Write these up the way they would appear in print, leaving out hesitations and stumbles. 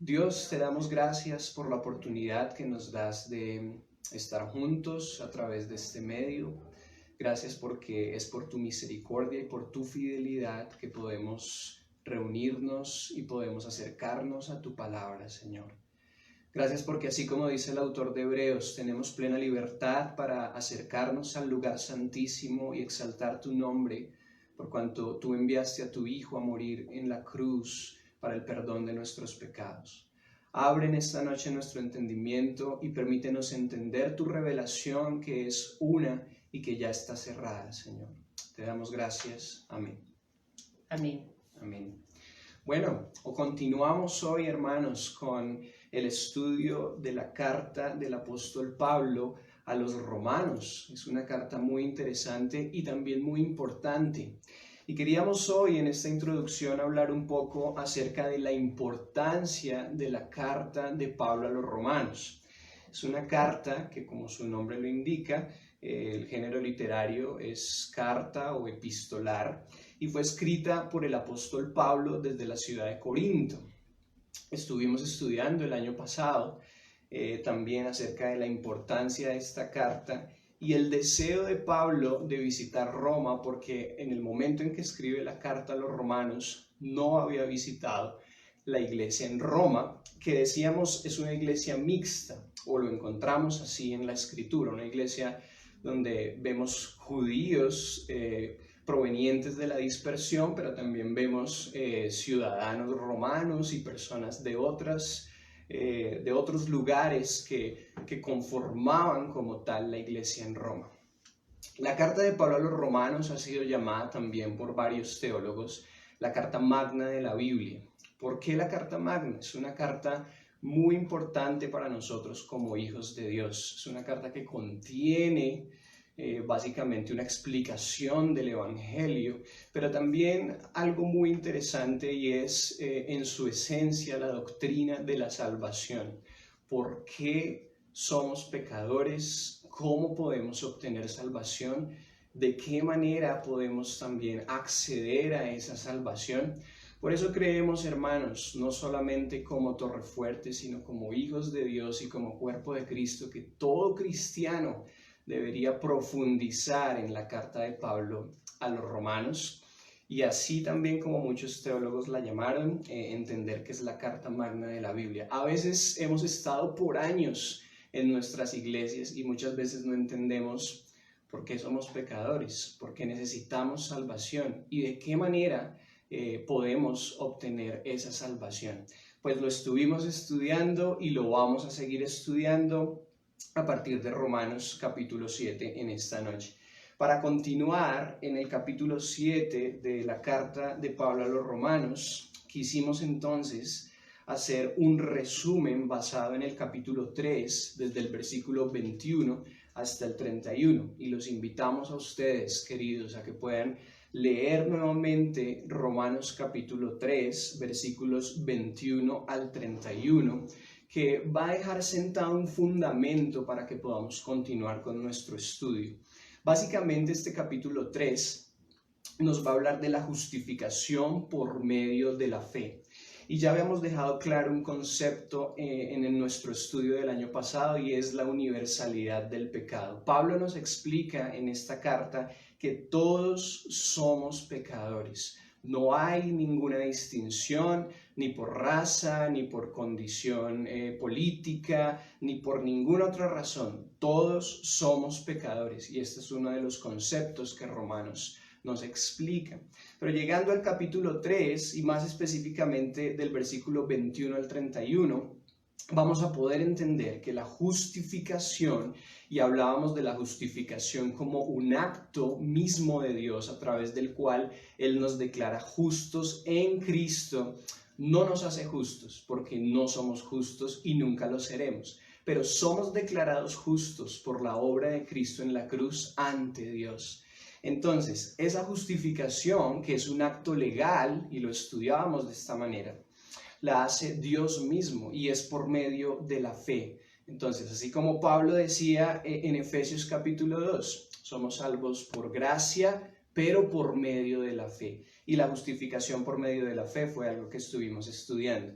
Dios, te damos gracias por la oportunidad que nos das de estar juntos a través de este medio. Gracias porque es por tu misericordia y por tu fidelidad que podemos reunirnos y podemos acercarnos a tu palabra, Señor. Gracias porque así como dice el autor de Hebreos, tenemos plena libertad para acercarnos al lugar santísimo y exaltar tu nombre, por cuanto tú enviaste a tu Hijo a morir en la cruz para el perdón de nuestros pecados. Abre en esta noche nuestro entendimiento y permítenos entender tu revelación, que es una y que ya está cerrada, Señor. Te damos gracias. Amén. Amén. Amén. Bueno, continuamos hoy, hermanos, con el estudio de la carta del apóstol Pablo a los romanos. Es una carta muy interesante y también muy importante. Y queríamos hoy en esta introducción hablar un poco acerca de la importancia de la carta de Pablo a los romanos. Es una carta que, como su nombre lo indica, el género literario es carta o epistolar, y fue escrita por el apóstol Pablo desde la ciudad de Corinto. Estuvimos estudiando el año pasado también acerca de la importancia de esta carta y el deseo de Pablo de visitar Roma, porque en el momento en que escribe la carta a los romanos no había visitado la iglesia en Roma, que decíamos es una iglesia mixta, o lo encontramos así en la escritura, una iglesia donde vemos judíos provenientes de la dispersión, pero también vemos ciudadanos romanos y personas de otros lugares que conformaban como tal la iglesia en Roma. La carta de Pablo a los romanos ha sido llamada también por varios teólogos la carta magna de la Biblia. ¿Por qué la carta magna? Es una carta muy importante para nosotros como hijos de Dios. Es una carta que contiene básicamente una explicación del Evangelio, pero también algo muy interesante, y es en su esencia la doctrina de la salvación. ¿Por qué somos pecadores? ¿Cómo podemos obtener salvación? ¿De qué manera podemos también acceder a esa salvación? Por eso creemos, hermanos, no solamente como Torrefuerte, sino como hijos de Dios y como cuerpo de Cristo, que todo cristiano debería profundizar en la carta de Pablo a los romanos, y así también, como muchos teólogos la llamaron, entender que es la carta magna de la Biblia. A veces hemos estado por años en nuestras iglesias y muchas veces no entendemos por qué somos pecadores, por qué necesitamos salvación y de qué manera podemos obtener esa salvación. Pues lo estuvimos estudiando y lo vamos a seguir estudiando a partir de Romanos capítulo 7 en esta noche. Para continuar en el capítulo 7 de la carta de Pablo a los romanos, quisimos entonces hacer un resumen basado en el capítulo 3, desde el versículo 21 hasta el 31, y los invitamos a ustedes, queridos, a que puedan leer nuevamente Romanos capítulo 3, versículos 21 al 31, que va a dejar sentado un fundamento para que podamos continuar con nuestro estudio. Básicamente este capítulo 3 nos va a hablar de la justificación por medio de la fe. Y ya habíamos dejado claro un concepto en nuestro estudio del año pasado, y es la universalidad del pecado. Pablo nos explica en esta carta que todos somos pecadores. No hay ninguna distinción, ni por raza, ni por condición política, ni por ninguna otra razón. Todos somos pecadores, y este es uno de los conceptos que Romanos nos explica. Pero llegando al capítulo 3, y más específicamente del versículo 21 al 31, vamos a poder entender que la justificación, y hablábamos de la justificación como un acto mismo de Dios a través del cual Él nos declara justos en Cristo, no nos hace justos porque no somos justos y nunca lo seremos, pero somos declarados justos por la obra de Cristo en la cruz ante Dios. Entonces, esa justificación, que es un acto legal, y lo estudiábamos de esta manera, la hace Dios mismo, y es por medio de la fe. Entonces, así como Pablo decía en Efesios capítulo 2, somos salvos por gracia, pero por medio de la fe. Y la justificación por medio de la fe fue algo que estuvimos estudiando.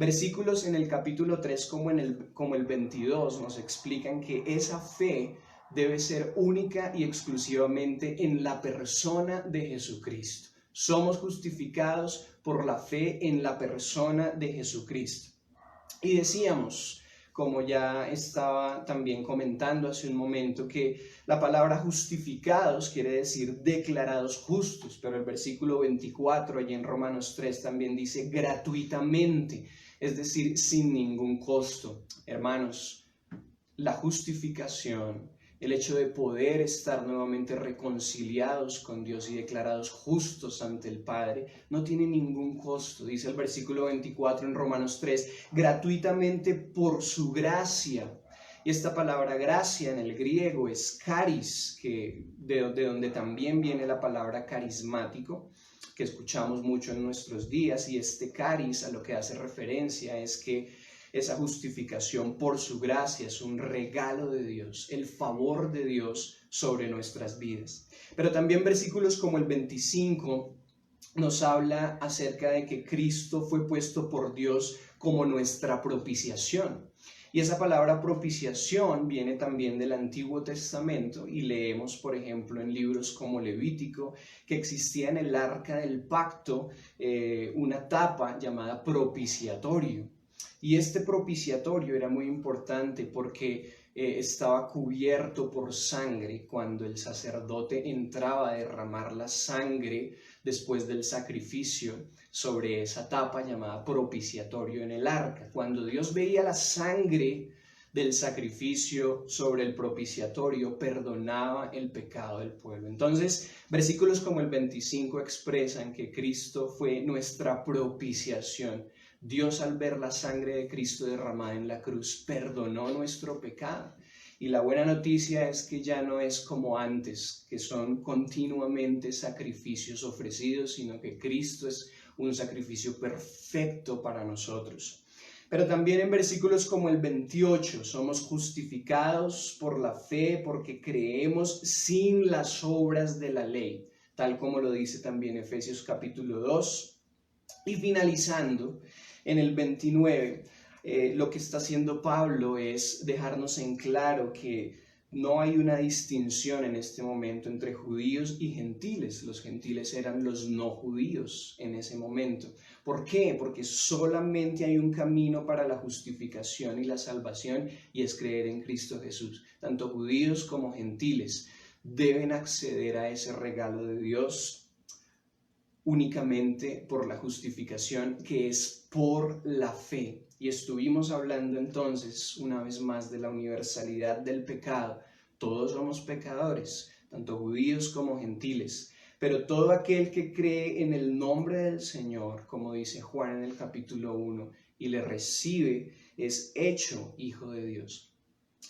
Versículos en el capítulo 3 como el 22 nos explican que esa fe debe ser única y exclusivamente en la persona de Jesucristo. Somos justificados por la fe en la persona de Jesucristo. Y decíamos, como ya estaba también comentando hace un momento, que la palabra justificados quiere decir declarados justos, pero el versículo 24 allí en Romanos 3 también dice gratuitamente, es decir, sin ningún costo. Hermanos, la justificación, el hecho de poder estar nuevamente reconciliados con Dios y declarados justos ante el Padre, no tiene ningún costo. Dice el versículo 24 en Romanos 3, gratuitamente por su gracia. Y esta palabra gracia en el griego es charis, de donde también viene la palabra carismático, que escuchamos mucho en nuestros días, y este charis a lo que hace referencia es que esa justificación por su gracia es un regalo de Dios, el favor de Dios sobre nuestras vidas. Pero también versículos como el 25 nos habla acerca de que Cristo fue puesto por Dios como nuestra propiciación. Y esa palabra propiciación viene también del Antiguo Testamento y leemos, por ejemplo, en libros como Levítico, que existía en el Arca del Pacto una tapa llamada propiciatorio. Y este propiciatorio era muy importante porque estaba cubierto por sangre. Cuando el sacerdote entraba a derramar la sangre después del sacrificio sobre esa tapa llamada propiciatorio en el arca, cuando Dios veía la sangre del sacrificio sobre el propiciatorio, perdonaba el pecado del pueblo. Entonces, versículos como el 25 expresan que Cristo fue nuestra propiciación. Dios, al ver la sangre de Cristo derramada en la cruz, perdonó nuestro pecado. Y la buena noticia es que ya no es como antes, que son continuamente sacrificios ofrecidos, sino que Cristo es un sacrificio perfecto para nosotros. Pero también en versículos como el 28, somos justificados por la fe porque creemos sin las obras de la ley, tal como lo dice también Efesios capítulo 2. Y finalizando, en el 29, lo que está haciendo Pablo es dejarnos en claro que no hay una distinción en este momento entre judíos y gentiles. Los gentiles eran los no judíos en ese momento. ¿Por qué? Porque solamente hay un camino para la justificación y la salvación, y es creer en Cristo Jesús. Tanto judíos como gentiles deben acceder a ese regalo de Dios únicamente por la justificación, que es por la fe. Y estuvimos hablando entonces una vez más de la universalidad del pecado. Todos somos pecadores, tanto judíos como gentiles, pero todo aquel que cree en el nombre del Señor, como dice Juan en el capítulo 1, y le recibe, es hecho hijo de Dios.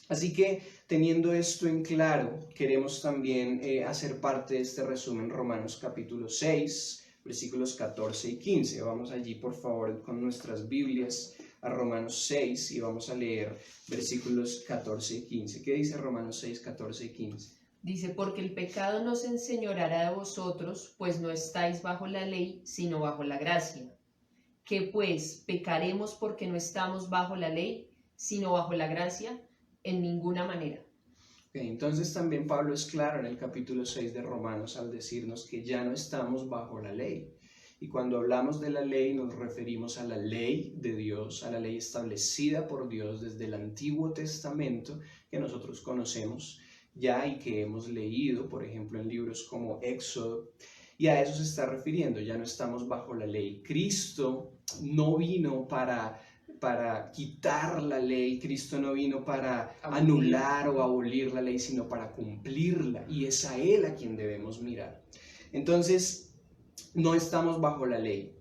Así que, teniendo esto en claro, queremos también hacer parte de este resumen Romanos capítulo 6, versículos 14 y 15. Vamos allí, por favor, con nuestras Biblias a Romanos 6 y vamos a leer versículos 14 y 15. ¿Qué dice Romanos 6, 14 y 15? Dice, porque el pecado no se enseñoreará de vosotros, pues no estáis bajo la ley, sino bajo la gracia. ¿Qué pues, pecaremos porque no estamos bajo la ley, sino bajo la gracia? En ninguna manera. Entonces también Pablo es claro en el capítulo 6 de Romanos al decirnos que ya no estamos bajo la ley. Y cuando hablamos de la ley nos referimos a la ley de Dios, a la ley establecida por Dios desde el Antiguo Testamento que nosotros conocemos ya y que hemos leído, por ejemplo, en libros como Éxodo. Y a eso se está refiriendo, ya no estamos bajo la ley. Cristo no vino para quitar la ley, Cristo no vino para anular o abolir la ley, sino para cumplirla, y es a Él a quien debemos mirar. Entonces, no estamos bajo la ley,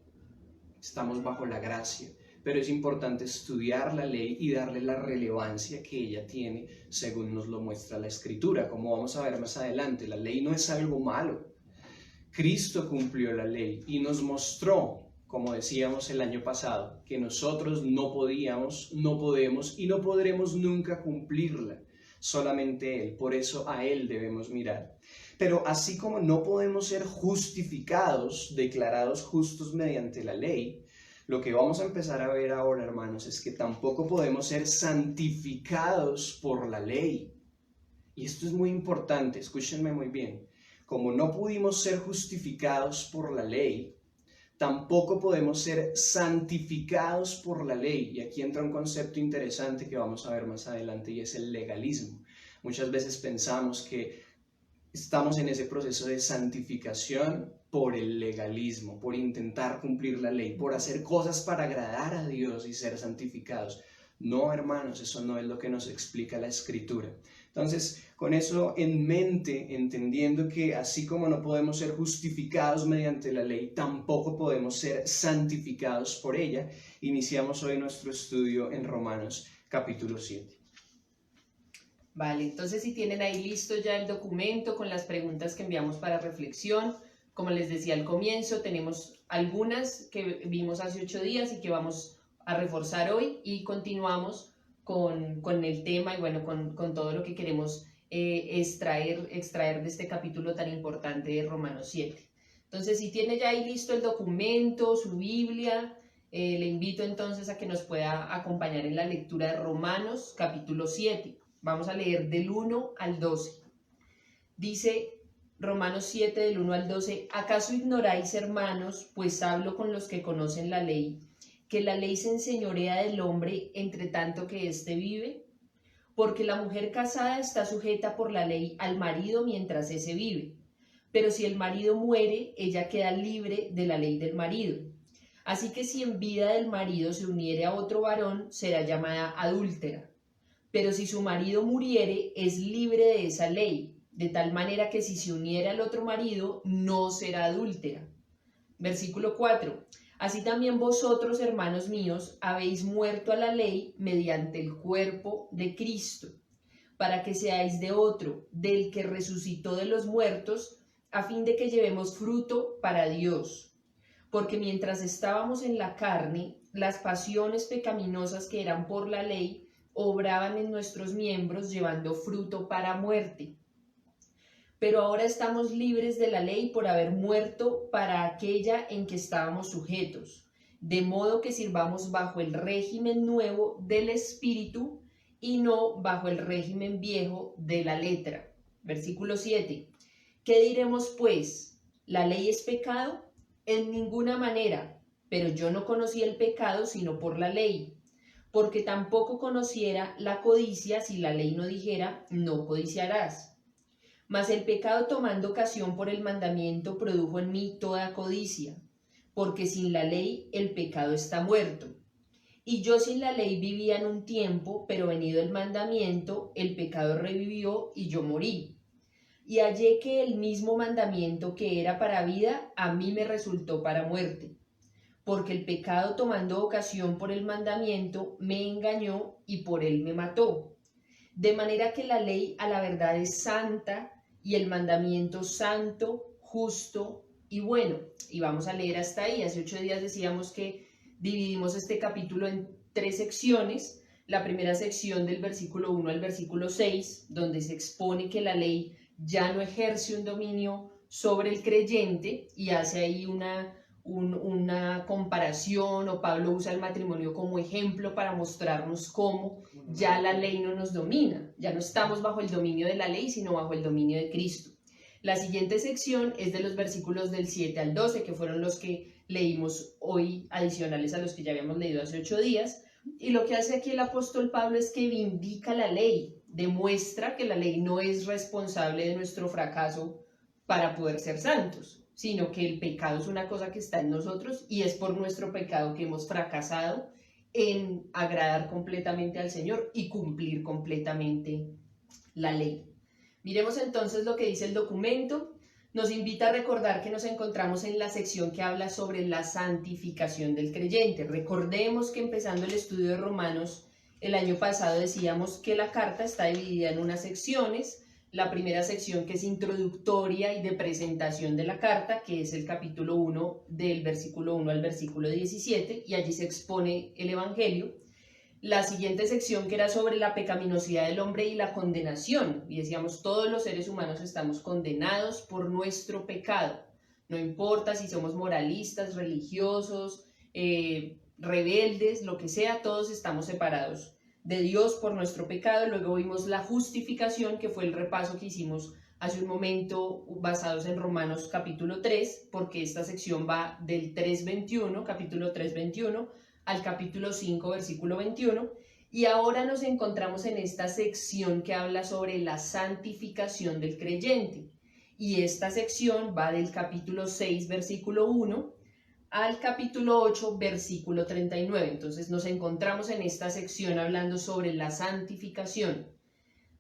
estamos bajo la gracia, pero es importante estudiar la ley y darle la relevancia que ella tiene según nos lo muestra la Escritura. Como vamos a ver más adelante, la ley no es algo malo. Cristo cumplió la ley y nos mostró, como decíamos el año pasado, que nosotros no podíamos, no podemos y no podremos nunca cumplirla, solamente Él. Por eso a Él debemos mirar. Pero así como no podemos ser justificados, declarados justos mediante la ley, Lo que vamos a empezar a ver ahora, hermanos, es que tampoco podemos ser santificados por la ley. Y esto es muy importante, escúchenme muy bien. Como no pudimos ser justificados por la ley, tampoco podemos ser santificados por la ley. Y aquí entra un concepto interesante que vamos a ver más adelante y es el legalismo. Muchas veces pensamos que estamos en ese proceso de santificación por el legalismo, por intentar cumplir la ley, por hacer cosas para agradar a Dios y ser santificados. No, hermanos, eso no es lo que nos explica la Escritura. Entonces, con eso en mente, entendiendo que así como no podemos ser justificados mediante la ley, tampoco podemos ser santificados por ella, iniciamos hoy nuestro estudio en Romanos capítulo 7. Vale, entonces si tienen ahí listo ya el documento con las preguntas que enviamos para reflexión, como les decía al comienzo, tenemos algunas que vimos hace 8 días y que vamos a reforzar hoy y continuamos con el tema y bueno, con todo lo que queremos extraer de este capítulo tan importante de Romanos 7. Entonces, si tiene ya ahí listo el documento, su Biblia, le invito entonces a que nos pueda acompañar en la lectura de Romanos capítulo 7. Vamos a leer del 1 al 12. Dice Romanos 7 del 1 al 12, ¿acaso ignoráis, hermanos, pues hablo con los que conocen la ley, que la ley se enseñorea del hombre entre tanto que éste vive? Porque la mujer casada está sujeta por la ley al marido mientras ése vive. Pero si el marido muere, ella queda libre de la ley del marido. Así que si en vida del marido se uniere a otro varón, será llamada adúltera. Pero si su marido muriere, es libre de esa ley, de tal manera que si se uniere al otro marido, no será adúltera. Versículo 4. Así también vosotros, hermanos míos, habéis muerto a la ley mediante el cuerpo de Cristo, para que seáis de otro, del que resucitó de los muertos, a fin de que llevemos fruto para Dios. Porque mientras estábamos en la carne, las pasiones pecaminosas que eran por la ley obraban en nuestros miembros, llevando fruto para muerte. Pero ahora estamos libres de la ley por haber muerto para aquella en que estábamos sujetos, de modo que sirvamos bajo el régimen nuevo del Espíritu y no bajo el régimen viejo de la letra. Versículo 7. ¿Qué diremos pues? ¿La ley es pecado? En ninguna manera, pero yo no conocí el pecado sino por la ley, porque tampoco conociera la codicia si la ley no dijera, no codiciarás. Mas el pecado tomando ocasión por el mandamiento produjo en mí toda codicia, porque sin la ley el pecado está muerto. Y yo sin la ley vivía en un tiempo, pero venido el mandamiento, el pecado revivió y yo morí. Y hallé que el mismo mandamiento que era para vida, a mí me resultó para muerte. Porque el pecado tomando ocasión por el mandamiento, me engañó y por él me mató. De manera que la ley a la verdad es santa, y el mandamiento santo, justo y bueno. Y vamos a leer hasta ahí. Hace 8 días decíamos que dividimos este capítulo en 3 secciones. La primera sección del versículo 1 al versículo 6, donde se expone que la ley ya no ejerce un dominio sobre el creyente y hace ahí una comparación, o Pablo usa el matrimonio como ejemplo para mostrarnos cómo ya la ley no nos domina, ya no estamos bajo el dominio de la ley, sino bajo el dominio de Cristo. La siguiente sección es de los versículos del 7 al 12, que fueron los que leímos hoy, adicionales a los que ya habíamos leído hace 8 días, y lo que hace aquí el apóstol Pablo es que vindica la ley, demuestra que la ley no es responsable de nuestro fracaso para poder ser santos, sino que el pecado es una cosa que está en nosotros y es por nuestro pecado que hemos fracasado en agradar completamente al Señor y cumplir completamente la ley. Miremos entonces lo que dice el documento. Nos invita a recordar que nos encontramos en la sección que habla sobre la santificación del creyente. Recordemos que empezando el estudio de Romanos el año pasado decíamos que la carta está dividida en unas secciones. La primera sección, que es introductoria y de presentación de la carta, que es el capítulo 1 del versículo 1 al versículo 17, y allí se expone el Evangelio. La siguiente sección, que era sobre la pecaminosidad del hombre y la condenación, y decíamos, todos los seres humanos estamos condenados por nuestro pecado. No importa si somos moralistas, religiosos, rebeldes, lo que sea, todos estamos separados de Dios por nuestro pecado. Luego vimos la justificación, que fue el repaso que hicimos hace un momento, basados en Romanos capítulo 3, porque esta sección va del 3:21, capítulo 3:21, al capítulo 5, versículo 21, y ahora nos encontramos en esta sección que habla sobre la santificación del creyente, y esta sección va del capítulo 6, versículo 1, al capítulo 8, versículo 39. Entonces nos encontramos en esta sección hablando sobre la santificación.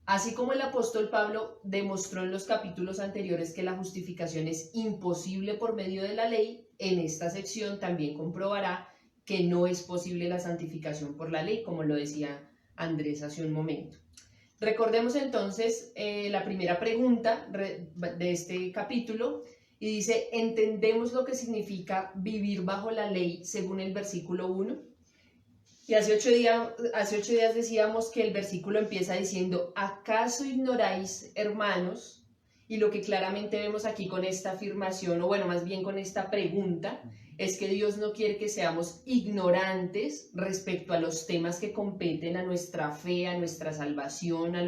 Así como el apóstol Pablo demostró en los capítulos anteriores que la justificación es imposible por medio de la ley, en esta sección también comprobará que no es posible la santificación por la ley, como lo decía Andrés hace un momento. Recordemos entonces la primera pregunta de este capítulo, y dice: ¿entendemos lo que significa vivir bajo la ley según el versículo 1? Y hace 8 días decíamos que el versículo empieza diciendo: ¿acaso ignoráis, hermanos? Y lo que claramente vemos aquí con esta afirmación, o bueno, más bien con esta pregunta, es que Dios no quiere que seamos ignorantes respecto a los temas que competen a nuestra fe, a nuestra salvación, en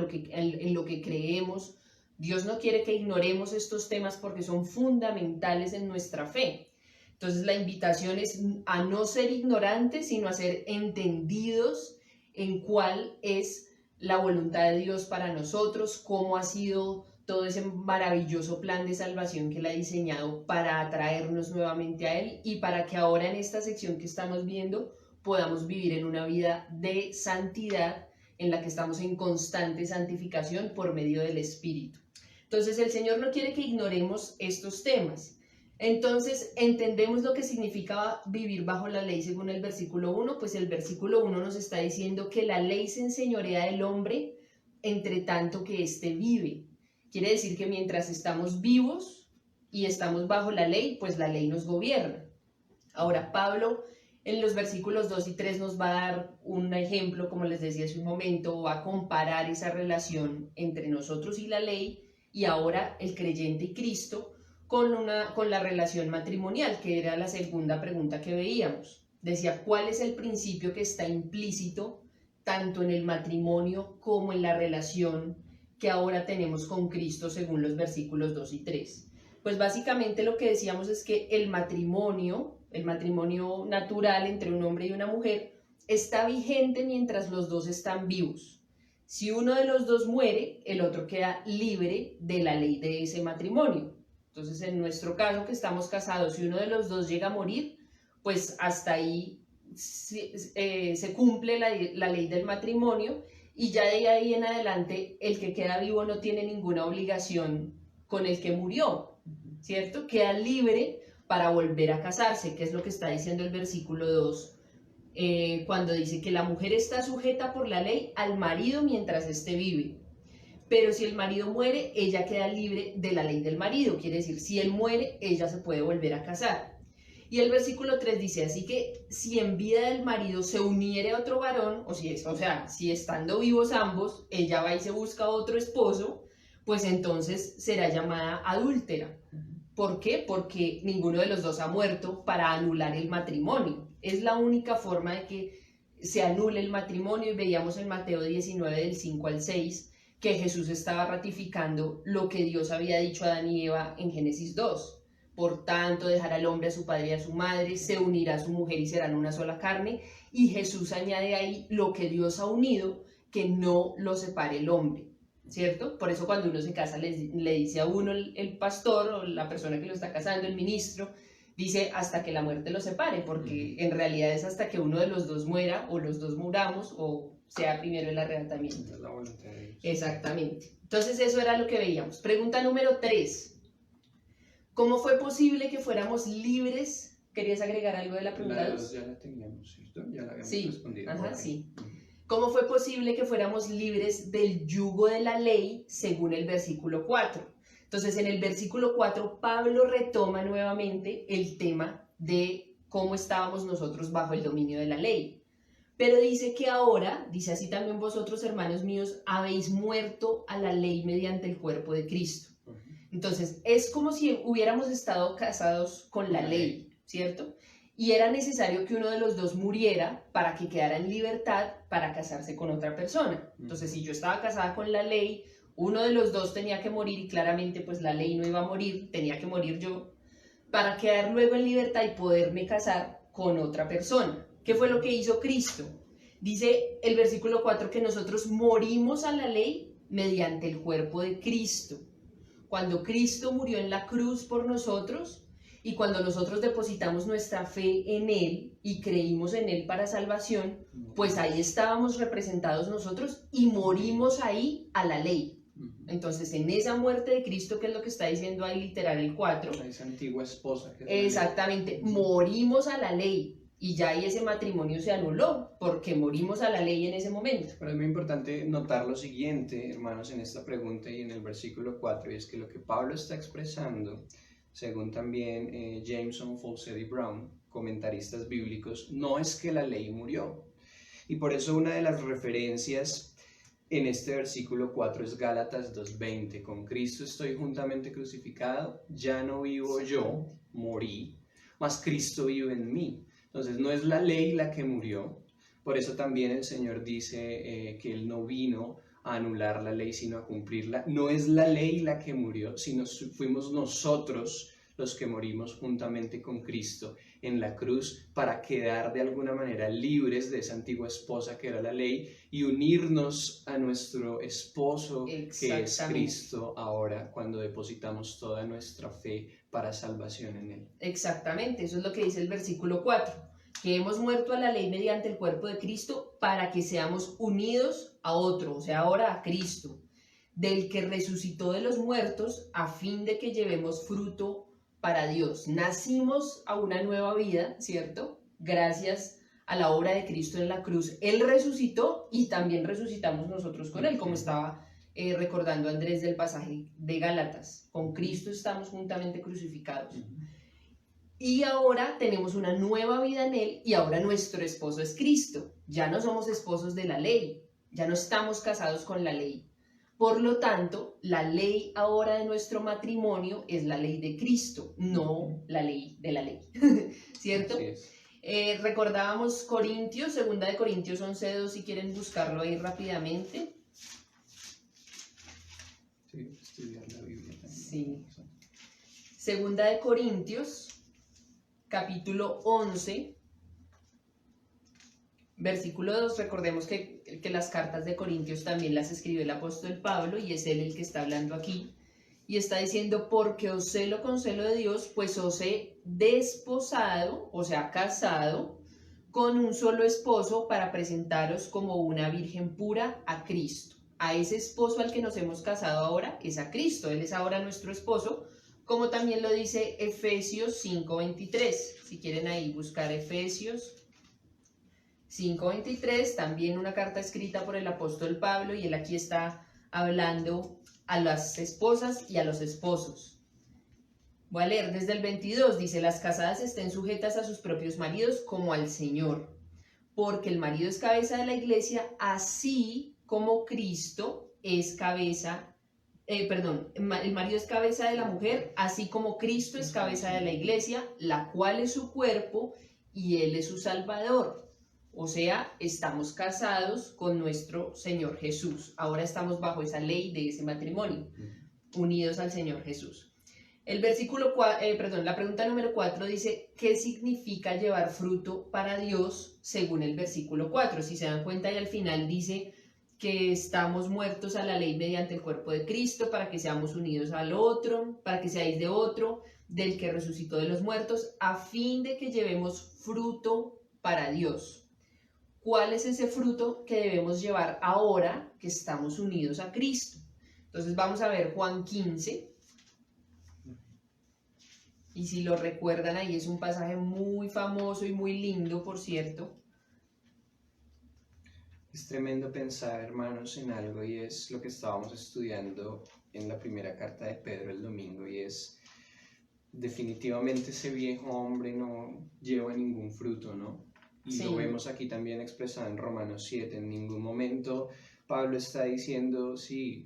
lo que creemos. Dios no quiere que ignoremos estos temas porque son fundamentales en nuestra fe. Entonces la invitación es a no ser ignorantes, sino a ser entendidos en cuál es la voluntad de Dios para nosotros, cómo ha sido todo ese maravilloso plan de salvación que Él ha diseñado para atraernos nuevamente a Él, y para que ahora en esta sección que estamos viendo podamos vivir en una vida de santidad en la que estamos en constante santificación por medio del Espíritu. Entonces el Señor no quiere que ignoremos estos temas. Entonces, ¿entendemos lo que significa vivir bajo la ley según el versículo 1? Pues el versículo 1 nos está diciendo que la ley se enseñorea del hombre entre tanto que éste vive. Quiere decir que mientras estamos vivos y estamos bajo la ley, pues la ley nos gobierna. Ahora, Pablo en los versículos 2 y 3 nos va a dar un ejemplo, como les decía hace un momento, va a comparar esa relación entre nosotros y la ley, y ahora el creyente y Cristo, con la relación matrimonial, que era la segunda pregunta que veíamos. Decía: ¿cuál es el principio que está implícito tanto en el matrimonio como en la relación que ahora tenemos con Cristo según los versículos 2 y 3? Pues básicamente lo que decíamos es que el matrimonio natural entre un hombre y una mujer, está vigente mientras los dos están vivos. Si uno de los dos muere, el otro queda libre de la ley de ese matrimonio. Entonces, en nuestro caso, que estamos casados, si uno de los dos llega a morir, pues hasta ahí se cumple la ley del matrimonio, y ya de ahí en adelante el que queda vivo no tiene ninguna obligación con el que murió, ¿cierto? Queda libre para volver a casarse, que es lo que está diciendo el versículo 2, cuando dice que la mujer está sujeta por la ley al marido mientras éste vive. Pero si el marido muere, ella queda libre de la ley del marido. Quiere decir, si él muere, ella se puede volver a casar. Y el versículo 3 dice: así que si en vida del marido se uniere a otro varón, si estando vivos ambos, ella va y se busca otro esposo, pues entonces será llamada adúltera. ¿Por qué? Porque ninguno de los dos ha muerto para anular el matrimonio. Es la única forma de que se anule el matrimonio, y veíamos en Mateo 19, del 5 al 6, que Jesús estaba ratificando lo que Dios había dicho a Adán y Eva en Génesis 2. Por tanto, dejará el hombre a su padre y a su madre, se unirá a su mujer y serán una sola carne. Y Jesús añade ahí: lo que Dios ha unido, que no lo separe el hombre, ¿cierto? Por eso cuando uno se casa le dice a uno el pastor o la persona que lo está casando, el ministro, dice: hasta que la muerte lo separe, porque en realidad es hasta que uno de los dos muera, o los dos muramos, o sea primero el arrebatamiento. La voluntad de Dios. Exactamente. Entonces eso era lo que veíamos. Pregunta número 3. ¿Cómo fue posible que fuéramos libres? ¿Querías agregar algo de la pregunta 2? Ya la teníamos, ¿cierto? Ya la habíamos respondido. Ajá, sí. ¿Cómo fue posible que fuéramos libres del yugo de la ley según el versículo 4? Entonces, en el versículo 4, Pablo retoma nuevamente el tema de cómo estábamos nosotros bajo el dominio de la ley. Pero dice que ahora, dice: así también vosotros, hermanos míos, habéis muerto a la ley mediante el cuerpo de Cristo. Entonces, es como si hubiéramos estado casados con la ley, ¿cierto? y era necesario que uno de los dos muriera para que quedara en libertad para casarse con otra persona. Entonces, si yo estaba casada con la ley, uno de los dos tenía que morir y claramente pues la ley no iba a morir, tenía que morir yo para quedar luego en libertad y poderme casar con otra persona. ¿Qué fue lo que hizo Cristo? Dice el versículo 4 que nosotros morimos a la ley mediante el cuerpo de Cristo. Cuando Cristo murió en la cruz por nosotros y cuando nosotros depositamos nuestra fe en Él y creímos en Él para salvación, pues ahí estábamos representados nosotros y morimos ahí a la ley. Entonces, en esa muerte de Cristo, que es lo que está diciendo ahí literal el 4, esa antigua esposa. exactamente, morimos a la ley y ya ahí ese matrimonio se anuló porque morimos a la ley en ese momento. Pero es muy importante notar lo siguiente, hermanos, en esta pregunta y en el versículo 4, y es que lo que Pablo está expresando, según también Jameson, Fawcett y Brown, comentaristas bíblicos, no es que la ley murió. Y por eso una de las referencias en este versículo 4 es Gálatas 2:20. Con Cristo estoy juntamente crucificado, ya no vivo yo, morí, mas Cristo vive en mí. Entonces no es la ley la que murió. Por eso también el Señor dice que Él no vino a anular la ley, sino a cumplirla. No es la ley la que murió, sino fuimos nosotros los que morimos juntamente con Cristo en la cruz para quedar de alguna manera libres de esa antigua esposa que era la ley y unirnos a nuestro esposo que es Cristo ahora cuando depositamos toda nuestra fe para salvación en Él. Exactamente, eso es lo que dice el versículo 4, que hemos muerto a la ley mediante el cuerpo de Cristo para que seamos unidos a otro, o sea, ahora a Cristo, del que resucitó de los muertos a fin de que llevemos fruto para Dios. Nacimos a una nueva vida, ¿cierto? Gracias a la obra de Cristo en la cruz. Él resucitó y también resucitamos nosotros con Él, como estaba recordando Andrés del pasaje de Gálatas. Con Cristo estamos juntamente crucificados. Y ahora tenemos una nueva vida en Él y ahora nuestro esposo es Cristo. Ya no somos esposos de la ley, ya no estamos casados con la ley. Por lo tanto, la ley ahora de nuestro matrimonio es la ley de Cristo, no la ley de la ley, ¿cierto? Recordábamos Corintios, 2 de Corintios 11:2, si quieren buscarlo ahí rápidamente. Sí, estudiar la Biblia también. Sí. 2 de Corintios, capítulo 11, versículo 2, recordemos que las cartas de Corintios también las escribió el apóstol Pablo y es él el que está hablando aquí. Y está diciendo, porque os celo con celo de Dios, pues os he desposado, o sea, casado, con un solo esposo para presentaros como una virgen pura a Cristo. A ese esposo al que nos hemos casado ahora es a Cristo, Él es ahora nuestro esposo, como también lo dice Efesios 5:23. Si quieren ahí buscar Efesios 5:23, también una carta escrita por el apóstol Pablo, y él aquí está hablando a las esposas y a los esposos. Voy a leer desde el 22, dice, las casadas estén sujetas a sus propios maridos como al Señor, porque el marido es cabeza de la iglesia, así como Cristo es cabeza, el marido es cabeza de la mujer, así como Cristo es cabeza de la iglesia, la cual es su cuerpo y Él es su Salvador. O sea, estamos casados con nuestro Señor Jesús. Ahora estamos bajo esa ley de ese matrimonio, unidos al Señor Jesús. La pregunta número 4 dice, ¿qué significa llevar fruto para Dios según el versículo 4? Si se dan cuenta, y al final dice que estamos muertos a la ley mediante el cuerpo de Cristo para que seamos unidos al otro, para que seáis de otro, del que resucitó de los muertos, a fin de que llevemos fruto para Dios. ¿Cuál es ese fruto que debemos llevar ahora que estamos unidos a Cristo? Entonces vamos a ver Juan 15. Y si lo recuerdan, ahí es un pasaje muy famoso y muy lindo, por cierto. Es tremendo pensar, hermanos, en algo, y es lo que estábamos estudiando en la primera carta de Pedro el domingo, y es definitivamente ese viejo hombre no lleva ningún fruto, ¿no? Y sí, lo vemos aquí también expresado en Romanos 7. En ningún momento Pablo está diciendo, sí,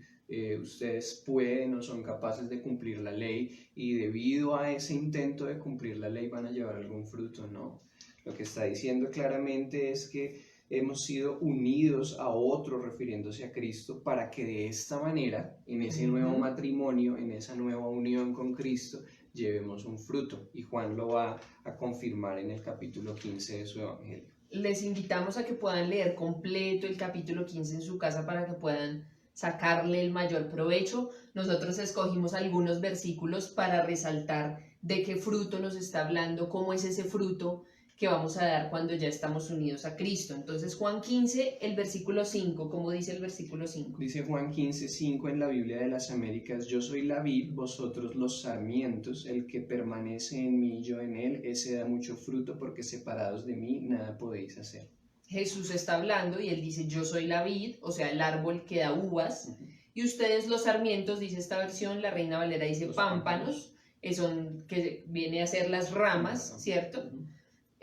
ustedes pueden o son capaces de cumplir la ley y debido a ese intento de cumplir la ley van a llevar algún fruto. No, lo que está diciendo claramente es que hemos sido unidos a otro refiriéndose a Cristo para que de esta manera, en ese nuevo matrimonio, en esa nueva unión con Cristo, llevemos un fruto. Y Juan lo va a confirmar en el capítulo 15 de su Evangelio. Les invitamos a que puedan leer completo el capítulo 15 en su casa para que puedan sacarle el mayor provecho. Nosotros escogimos algunos versículos para resaltar de qué fruto nos está hablando, cómo es ese fruto que vamos a dar cuando ya estamos unidos a Cristo. Entonces Juan 15, el versículo 5, ¿cómo dice el versículo 5? Dice Juan 15, 5 en la Biblia de las Américas: yo soy la vid, vosotros los sarmientos, el que permanece en mí y yo en él, ese da mucho fruto, porque separados de mí nada podéis hacer. Jesús está hablando y él dice: yo soy la vid, o sea, el árbol que da uvas, y ustedes los sarmientos, dice esta versión, la Reina Valera dice los pámpanos, que viene a ser las ramas, ¿cierto?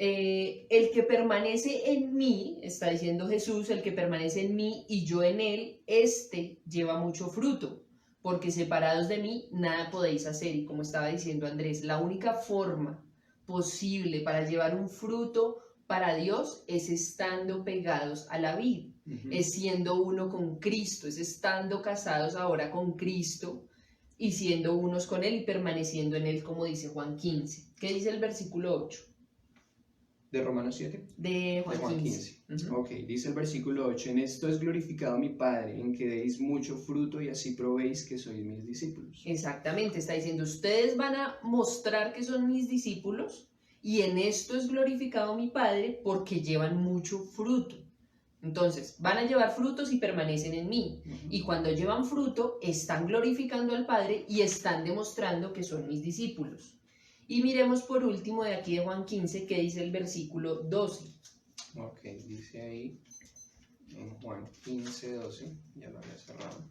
El que permanece en mí, está diciendo Jesús, el que permanece en mí y yo en él, este lleva mucho fruto, porque separados de mí nada podéis hacer. Y como estaba diciendo Andrés, la única forma posible para llevar un fruto para Dios es estando pegados a la vid, es siendo uno con Cristo, es estando casados ahora con Cristo y siendo unos con él y permaneciendo en él, como dice Juan 15. ¿Qué dice el versículo 8? ¿De Romanos 7? De Juan 15. Ok, dice el versículo 8: en esto es glorificado mi Padre, en que deis mucho fruto y así probéis que sois mis discípulos. Exactamente, está diciendo, ustedes van a mostrar que son mis discípulos y en esto es glorificado mi Padre porque llevan mucho fruto. Entonces, van a llevar frutos y permanecen en mí. Y cuando llevan fruto, están glorificando al Padre y están demostrando que son mis discípulos. Y miremos por último de aquí de Juan 15, que dice el versículo 12. Ok, dice ahí en Juan 15, 12, ya lo había cerrado.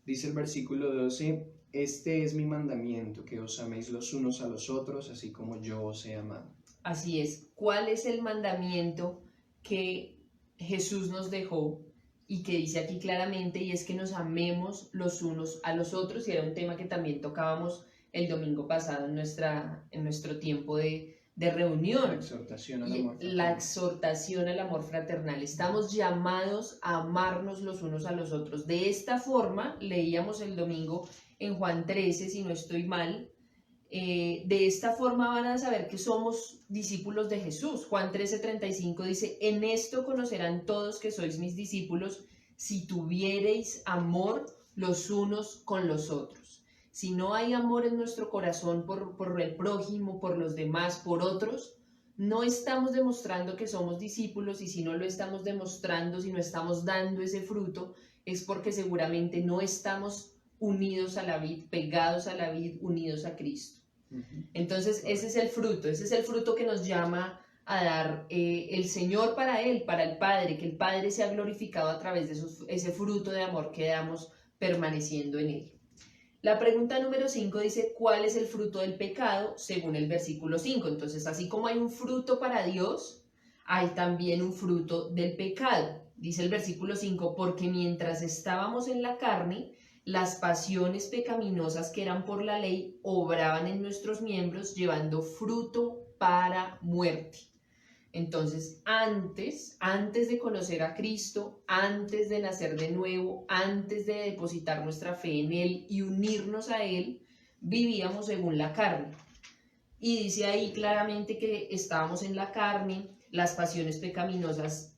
Dice el versículo 12: este es mi mandamiento, que os améis los unos a los otros, así como yo os he amado. Así es. ¿Cuál es el mandamiento que Jesús nos dejó y que dice aquí claramente? Y es que nos amemos los unos a los otros, y era un tema que también tocábamos el domingo pasado en nuestro tiempo de reunión. La exhortación al amor fraternal. La exhortación al amor fraternal. Estamos llamados a amarnos los unos a los otros. De esta forma, leíamos el domingo en Juan 13, si no estoy mal, de esta forma van a saber que somos discípulos de Jesús. Juan 13:35 dice: en esto conocerán todos que sois mis discípulos, si tuviereis amor los unos con los otros. Si no hay amor en nuestro corazón por el prójimo, por los demás, por otros, no estamos demostrando que somos discípulos, y si no lo estamos demostrando, si no estamos dando ese fruto, es porque seguramente no estamos unidos a la vid, pegados a la vid, unidos a Cristo. Entonces ese es el fruto que nos llama a dar el Señor para Él, para el Padre, que el Padre sea glorificado a través de ese fruto de amor que damos permaneciendo en Él. La pregunta número 5 dice: ¿cuál es el fruto del pecado? Según el versículo 5. Entonces, así como hay un fruto para Dios, hay también un fruto del pecado. Dice el versículo 5: porque mientras estábamos en la carne, las pasiones pecaminosas que eran por la ley obraban en nuestros miembros, llevando fruto para muerte. Entonces, antes de conocer a Cristo, antes de nacer de nuevo, antes de depositar nuestra fe en Él y unirnos a Él, vivíamos según la carne. Y dice ahí claramente que estábamos en la carne, las pasiones pecaminosas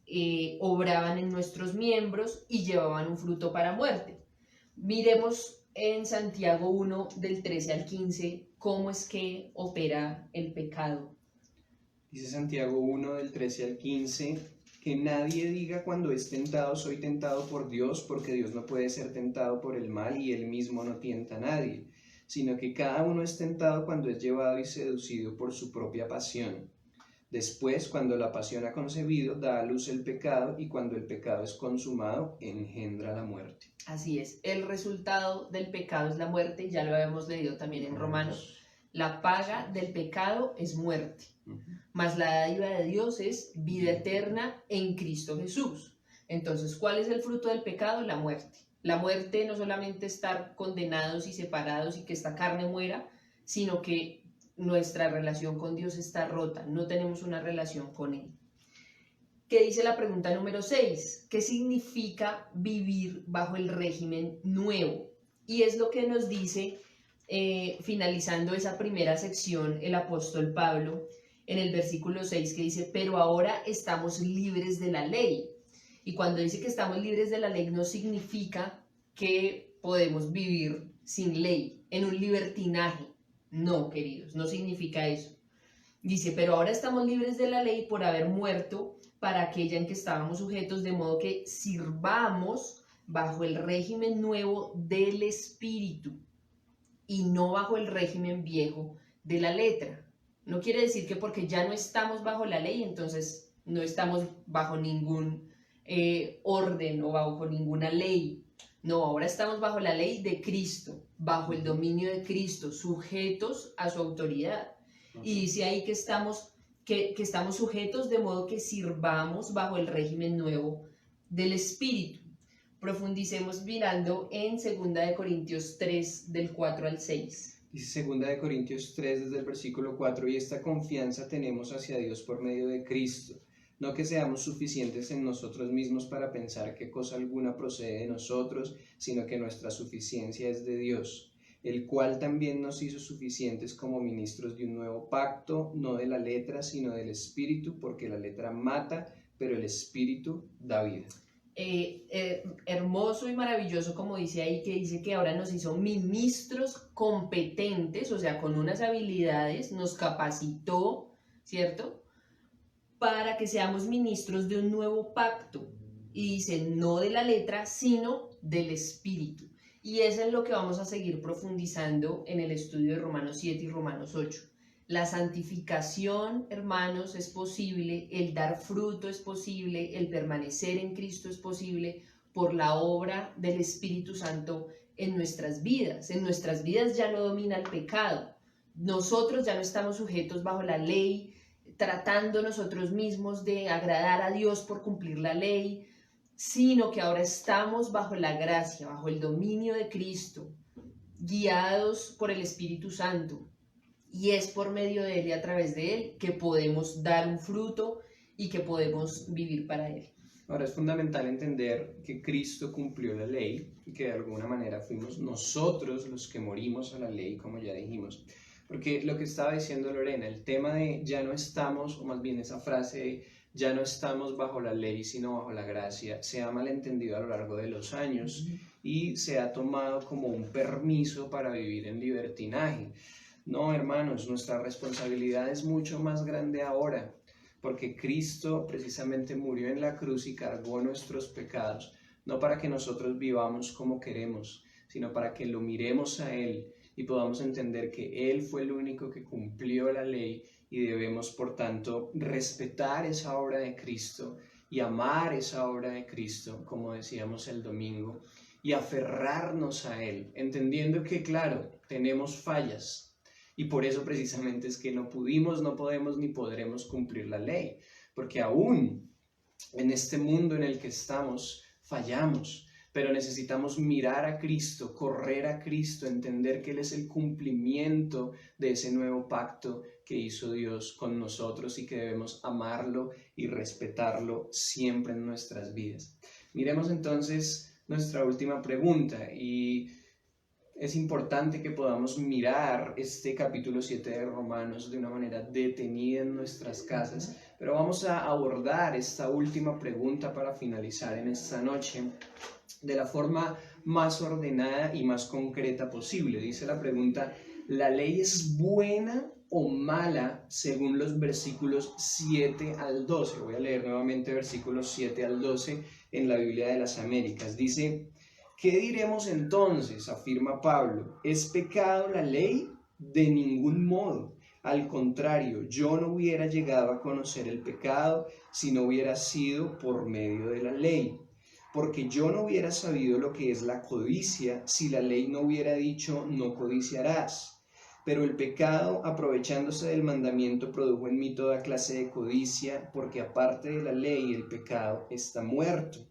obraban en nuestros miembros y llevaban un fruto para muerte. Miremos en Santiago 1, del 13 al 15, cómo es que opera el pecado. Dice Santiago 1, del 13 al 15, que nadie diga cuando es tentado: soy tentado por Dios, porque Dios no puede ser tentado por el mal y Él mismo no tienta a nadie, sino que cada uno es tentado cuando es llevado y seducido por su propia pasión. Después, cuando la pasión ha concebido, da a luz el pecado, y cuando el pecado es consumado, engendra la muerte. Así es, el resultado del pecado es la muerte, ya lo habíamos leído también en Romanos La paga del pecado es muerte, Ujú. mas la dádiva de Dios es vida eterna en Cristo Jesús. Entonces, ¿cuál es el fruto del pecado? La muerte. La muerte no solamente estar condenados y separados y que esta carne muera, sino que nuestra relación con Dios está rota, no tenemos una relación con Él. ¿Qué dice la pregunta número 6? ¿Qué significa vivir bajo el régimen nuevo? Y es lo que nos dice, finalizando esa primera sección, el apóstol Pablo en el versículo 6, que dice, pero ahora estamos libres de la ley. Y cuando dice que estamos libres de la ley, no significa que podemos vivir sin ley, en un libertinaje. No, queridos, no significa eso. Dice, pero ahora estamos libres de la ley por haber muerto para aquella en que estábamos sujetos, de modo que sirvamos bajo el régimen nuevo del Espíritu y no bajo el régimen viejo de la letra. No quiere decir que porque ya no estamos bajo la ley, entonces no estamos bajo ningún orden o bajo ninguna ley. No, ahora estamos bajo la ley de Cristo, bajo el dominio de Cristo, sujetos a su autoridad. Y dice ahí que estamos sujetos de modo que sirvamos bajo el régimen nuevo del Espíritu. Profundicemos mirando en 2 Corintios 3, del 4 al 6. Dice 2 Corintios 3 desde el versículo 4, y esta confianza tenemos hacia Dios por medio de Cristo, no que seamos suficientes en nosotros mismos para pensar que cosa alguna procede de nosotros, sino que nuestra suficiencia es de Dios, el cual también nos hizo suficientes como ministros de un nuevo pacto, no de la letra, sino del Espíritu, porque la letra mata, pero el Espíritu da vida. Hermoso y maravilloso, como dice ahí, que dice que ahora nos hizo ministros competentes, o sea, con unas habilidades, nos capacitó, ¿cierto? Para que seamos ministros de un nuevo pacto. Y dice, no de la letra, sino del Espíritu. Y eso es lo que vamos a seguir profundizando en el estudio de Romanos 7 y Romanos 8. La santificación, hermanos, es posible, el dar fruto es posible, el permanecer en Cristo es posible por la obra del Espíritu Santo en nuestras vidas. En nuestras vidas ya no domina el pecado. Nosotros ya no estamos sujetos bajo la ley, tratando nosotros mismos de agradar a Dios por cumplir la ley, sino que ahora estamos bajo la gracia, bajo el dominio de Cristo, guiados por el Espíritu Santo. Y es por medio de Él y a través de Él que podemos dar un fruto y que podemos vivir para Él. Ahora es fundamental entender que Cristo cumplió la ley y que de alguna manera fuimos nosotros los que morimos a la ley, como ya dijimos. Porque lo que estaba diciendo Lorena, el tema de ya no estamos, o más bien esa frase de ya no estamos bajo la ley, sino bajo la gracia, se ha malentendido a lo largo de los años y se ha tomado como un permiso para vivir en libertinaje. No, hermanos, nuestra responsabilidad es mucho más grande ahora, porque Cristo precisamente murió en la cruz y cargó nuestros pecados, no para que nosotros vivamos como queremos, sino para que lo miremos a Él y podamos entender que Él fue el único que cumplió la ley y debemos, por tanto, respetar esa obra de Cristo y amar esa obra de Cristo, como decíamos el domingo, y aferrarnos a Él, entendiendo que, claro, tenemos fallas, y por eso precisamente es que no pudimos, no podemos ni podremos cumplir la ley, porque aún en este mundo en el que estamos fallamos, pero necesitamos mirar a Cristo, correr a Cristo, entender que Él es el cumplimiento de ese nuevo pacto que hizo Dios con nosotros y que debemos amarlo y respetarlo siempre en nuestras vidas. Miremos entonces nuestra última pregunta y es importante que podamos mirar este capítulo 7 de Romanos de una manera detenida en nuestras casas, pero vamos a abordar esta última pregunta para finalizar en esta noche de la forma más ordenada y más concreta posible. Dice la pregunta, ¿la ley es buena o mala según los versículos 7 al 12? Voy a leer nuevamente versículos 7 al 12 en la Biblia de las Américas. Dice, ¿qué diremos entonces? Afirma Pablo. ¿Es pecado la ley? De ningún modo. Al contrario, yo no hubiera llegado a conocer el pecado si no hubiera sido por medio de la ley. Porque yo no hubiera sabido lo que es la codicia si la ley no hubiera dicho no codiciarás. Pero el pecado, aprovechándose del mandamiento, produjo en mí toda clase de codicia, porque aparte de la ley, el pecado está muerto.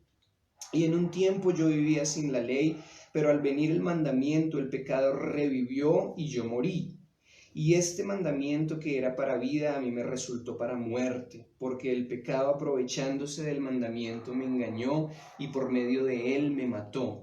Y en un tiempo yo vivía sin la ley, pero al venir el mandamiento, el pecado revivió y yo morí. Y este mandamiento que era para vida, a mí me resultó para muerte, porque el pecado, aprovechándose del mandamiento, me engañó y por medio de él me mató.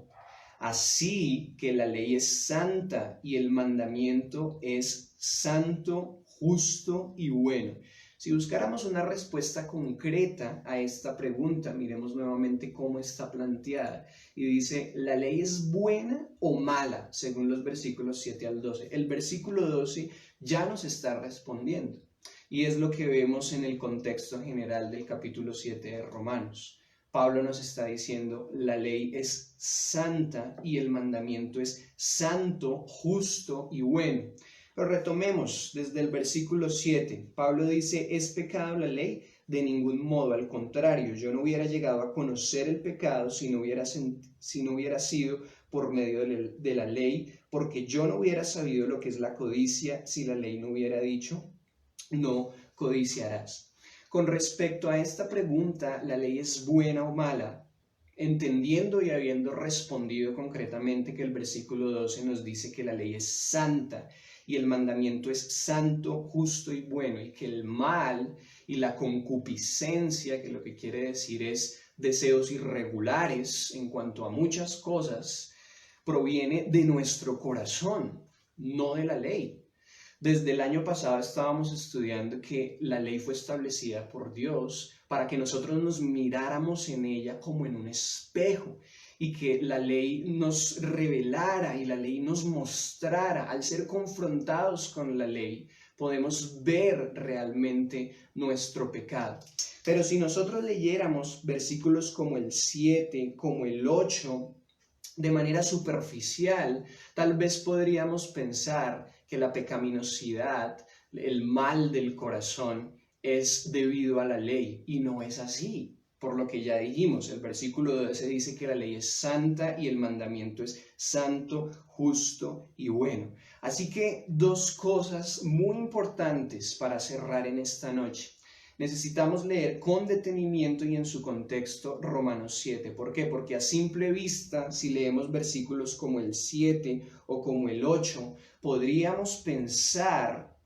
Así que la ley es santa y el mandamiento es santo, justo y bueno. Si buscáramos una respuesta concreta a esta pregunta, miremos nuevamente cómo está planteada. Y dice, ¿la ley es buena o mala? Según los versículos 7 al 12. El versículo 12 ya nos está respondiendo. Y es lo que vemos en el contexto general del capítulo 7 de Romanos. Pablo nos está diciendo, la ley es santa y el mandamiento es santo, justo y bueno. Pero retomemos desde el versículo 7. Pablo dice, ¿es pecado la ley? De ningún modo, al contrario, yo no hubiera llegado a conocer el pecado si no hubiera sido por medio de la ley, porque yo no hubiera sabido lo que es la codicia si la ley no hubiera dicho, no codiciarás. Con respecto a esta pregunta, ¿la ley es buena o mala? Entendiendo y habiendo respondido concretamente que el versículo 12 nos dice que la ley es santa y el mandamiento es santo, justo y bueno, y que el mal y la concupiscencia, que lo que quiere decir es deseos irregulares en cuanto a muchas cosas, proviene de nuestro corazón, no de la ley. Desde el año pasado estábamos estudiando que la ley fue establecida por Dios para que nosotros nos miráramos en ella como en un espejo y que la ley nos revelara y la ley nos mostrara. Al ser confrontados con la ley, podemos ver realmente nuestro pecado. Pero si nosotros leyéramos versículos como el 7, como el 8, de manera superficial, tal vez podríamos pensar que la pecaminosidad, el mal del corazón, es debido a la ley, y no es así. Por lo que ya dijimos, el versículo 12 dice que la ley es santa y el mandamiento es santo, justo y bueno. Así que dos cosas muy importantes para cerrar en esta noche. Necesitamos leer con detenimiento y en su contexto Romanos 7. ¿Por qué? Porque a simple vista, si leemos versículos como el 7 o como el 8, podríamos pensar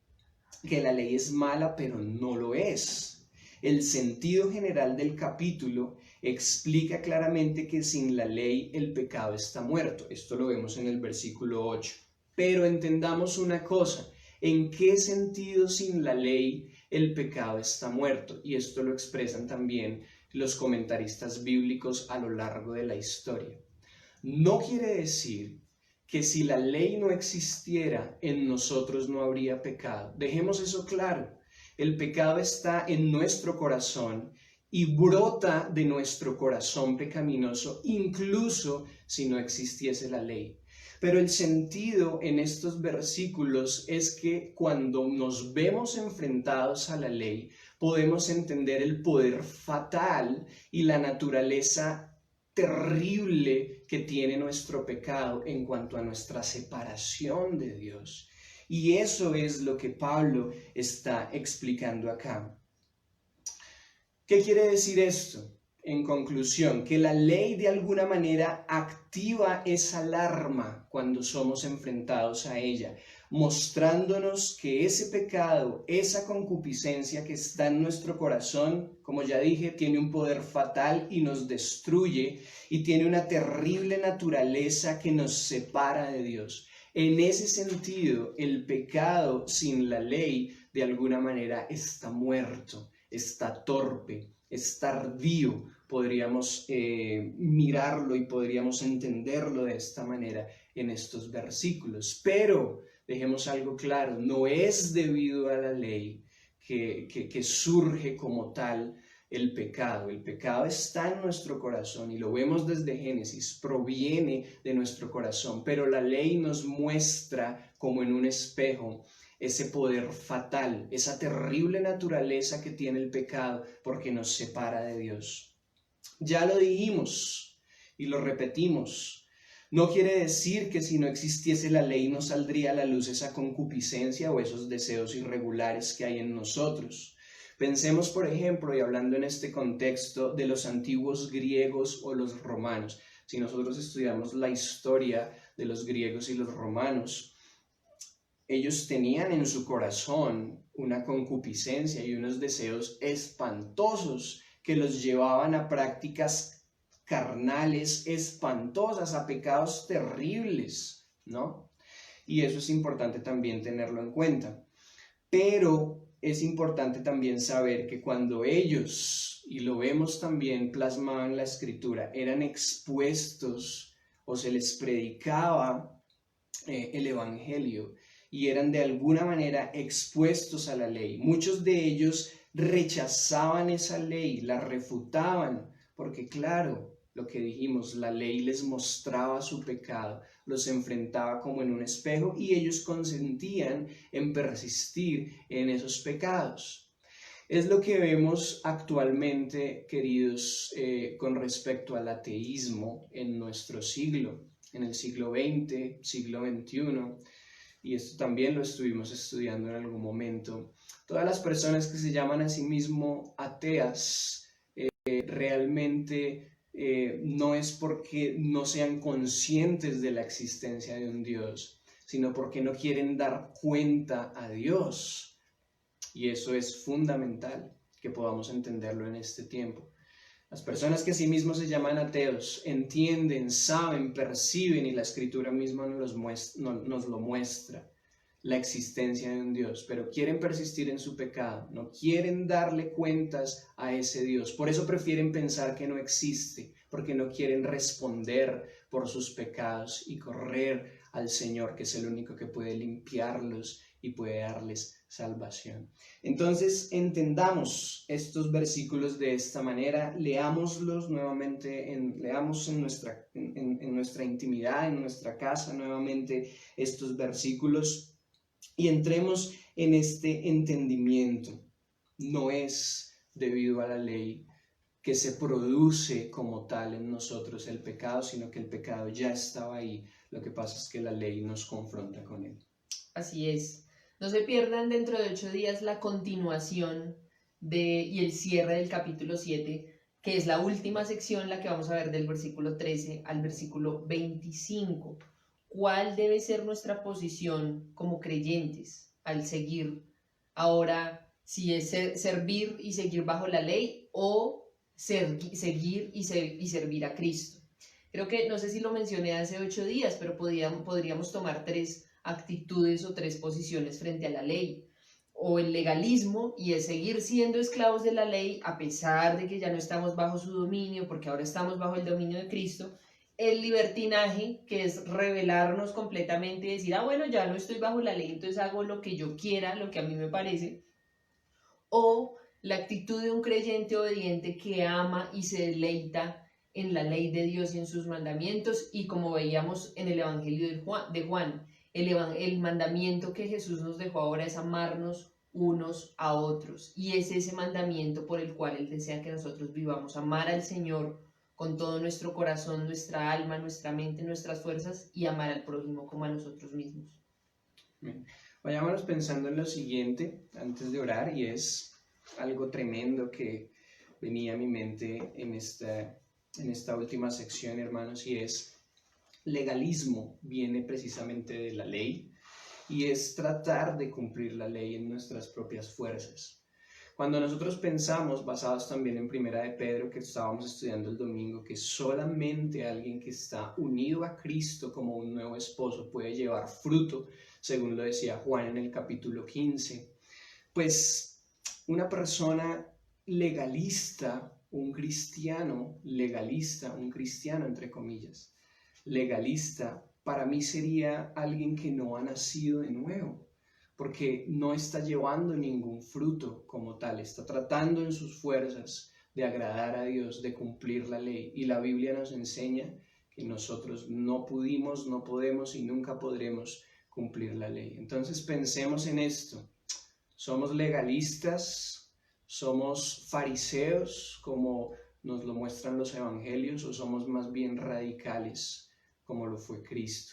que la ley es mala, pero no lo es. El sentido general del capítulo explica claramente que sin la ley el pecado está muerto. Esto lo vemos en el versículo 8. Pero entendamos una cosa, ¿en qué sentido sin la ley el pecado está muerto? Y esto lo expresan también los comentaristas bíblicos a lo largo de la historia. No quiere decir que si la ley no existiera, en nosotros no habría pecado. Dejemos eso claro. El pecado está en nuestro corazón y brota de nuestro corazón pecaminoso, incluso si no existiese la ley. Pero el sentido en estos versículos es que cuando nos vemos enfrentados a la ley, podemos entender el poder fatal y la naturaleza terrible que tiene nuestro pecado en cuanto a nuestra separación de Dios. Y eso es lo que Pablo está explicando acá. ¿Qué quiere decir esto? En conclusión, que la ley de alguna manera activa esa alarma cuando somos enfrentados a ella, mostrándonos que ese pecado, esa concupiscencia que está en nuestro corazón, como ya dije, tiene un poder fatal y nos destruye y tiene una terrible naturaleza que nos separa de Dios. En ese sentido, el pecado sin la ley de alguna manera está muerto, está torpe, está tardío. Podríamos mirarlo y podríamos entenderlo de esta manera en estos versículos. Pero dejemos algo claro, no es debido a la ley que surge como tal el pecado. El pecado está en nuestro corazón y lo vemos desde Génesis, proviene de nuestro corazón, pero la ley nos muestra como en un espejo ese poder fatal, esa terrible naturaleza que tiene el pecado porque nos separa de Dios. Ya lo dijimos y lo repetimos, No quiere decir que si no existiese la ley no saldría a la luz esa concupiscencia o esos deseos irregulares que hay en nosotros. Pensemos, por ejemplo, y hablando en este contexto, de los antiguos griegos o los romanos. Si nosotros estudiamos la historia de los griegos y los romanos, ellos tenían en su corazón una concupiscencia y unos deseos espantosos que los llevaban a prácticas carnales espantosas, a pecados terribles, ¿no? Y eso es importante también tenerlo en cuenta. Pero es importante también saber que cuando ellos, y lo vemos también plasmado en la escritura, eran expuestos o se les predicaba el evangelio y eran de alguna manera expuestos a la ley, muchos de ellos rechazaban esa ley, la refutaban, porque claro, lo que dijimos, la ley les mostraba su pecado, los enfrentaba como en un espejo y ellos consentían en persistir en esos pecados. Es lo que vemos actualmente, queridos, con respecto al ateísmo en nuestro siglo, en el siglo XX, siglo XXI, y esto también lo estuvimos estudiando en algún momento. Todas las personas que se llaman a sí mismos ateas realmente no es porque no sean conscientes de la existencia de un Dios, sino porque no quieren dar cuenta a Dios. Y eso es fundamental que podamos entenderlo en este tiempo. Las personas que a sí mismos se llaman ateos entienden, saben, perciben, y la Escritura misma nos lo muestra, la existencia de un Dios, pero quieren persistir en su pecado, no quieren darle cuentas a ese Dios. Por eso prefieren pensar que no existe, porque no quieren responder por sus pecados y correr al Señor, que es el único que puede limpiarlos y puede darles salvación. Entonces, entendamos estos versículos de esta manera, leámoslos nuevamente, leamos en nuestra intimidad, en nuestra casa nuevamente estos versículos y entremos en este entendimiento. No es debido a la ley que se produce como tal en nosotros el pecado, sino que el pecado ya estaba ahí. Lo que pasa es que la ley nos confronta con él. Así es. No se pierdan dentro de 8 días la continuación y el cierre del capítulo 7, que es la última sección, la que vamos a ver del versículo 13 al versículo 25. ¿Cuál debe ser nuestra posición como creyentes al seguir ahora, si es servir y seguir bajo la ley o seguir y servir a Cristo? Creo que, no sé si lo mencioné hace 8 días, pero podríamos tomar 3 actitudes o 3 posiciones frente a la ley. O el legalismo, y es seguir siendo esclavos de la ley a pesar de que ya no estamos bajo su dominio, porque ahora estamos bajo el dominio de Cristo. El libertinaje, que es rebelarnos completamente y decir, bueno, ya no estoy bajo la ley, entonces hago lo que yo quiera, lo que a mí me parece. O la actitud de un creyente obediente que ama y se deleita en la ley de Dios y en sus mandamientos, y como veíamos en el Evangelio de Juan, el mandamiento que Jesús nos dejó ahora es amarnos unos a otros, y es ese mandamiento por el cual Él desea que nosotros vivamos, amar al Señor con todo nuestro corazón, nuestra alma, nuestra mente, nuestras fuerzas, y amar al prójimo como a nosotros mismos. Bien. Vayámonos pensando en lo siguiente antes de orar, y es algo tremendo que venía a mi mente en esta última sección, hermanos, y es legalismo. Viene precisamente de la ley y es tratar de cumplir la ley en nuestras propias fuerzas. Cuando nosotros pensamos, basados también en Primera de Pedro, que estábamos estudiando el domingo, que solamente alguien que está unido a Cristo como un nuevo esposo puede llevar fruto, según lo decía Juan en el capítulo 15, pues una persona legalista, un cristiano legalista, un cristiano entre comillas, legalista, para mí sería alguien que no ha nacido de nuevo, porque no está llevando ningún fruto como tal, está tratando en sus fuerzas de agradar a Dios, de cumplir la ley. Y la Biblia nos enseña que nosotros no pudimos, no podemos y nunca podremos cumplir la ley. Entonces pensemos en esto. ¿Somos legalistas? ¿Somos fariseos como nos lo muestran los evangelios? ¿O somos más bien radicales como lo fue Cristo.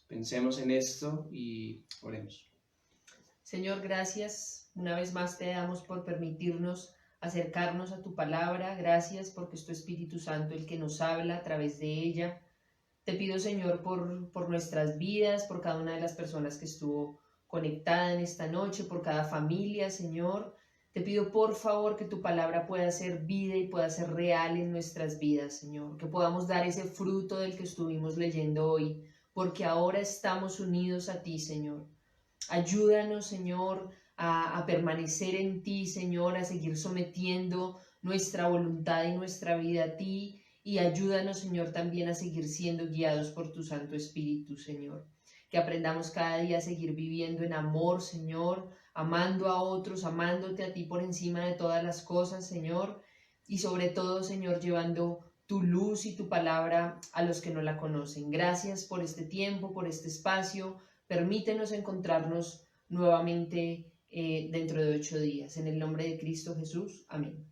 Pensemos en esto y oremos. Señor, gracias. Una vez más te damos por permitirnos acercarnos a tu palabra. Gracias porque es tu Espíritu Santo el que nos habla a través de ella. Te pido, Señor, por nuestras vidas, por cada una de las personas que estuvo conectada en esta noche, por cada familia, Señor. Te pido, por favor, que tu palabra pueda ser vida y pueda ser real en nuestras vidas, Señor. Que podamos dar ese fruto del que estuvimos leyendo hoy, porque ahora estamos unidos a ti, Señor. Ayúdanos, Señor, a permanecer en ti, Señor, a seguir sometiendo nuestra voluntad y nuestra vida a ti. Y ayúdanos, Señor, también a seguir siendo guiados por tu Santo Espíritu, Señor. Que aprendamos cada día a seguir viviendo en amor, Señor, amando a otros, amándote a ti por encima de todas las cosas, Señor. Y sobre todo, Señor, llevando tu luz y tu palabra a los que no la conocen. Gracias por este tiempo, por este espacio. Permítenos encontrarnos nuevamente dentro de 8 días. En el nombre de Cristo Jesús. Amén.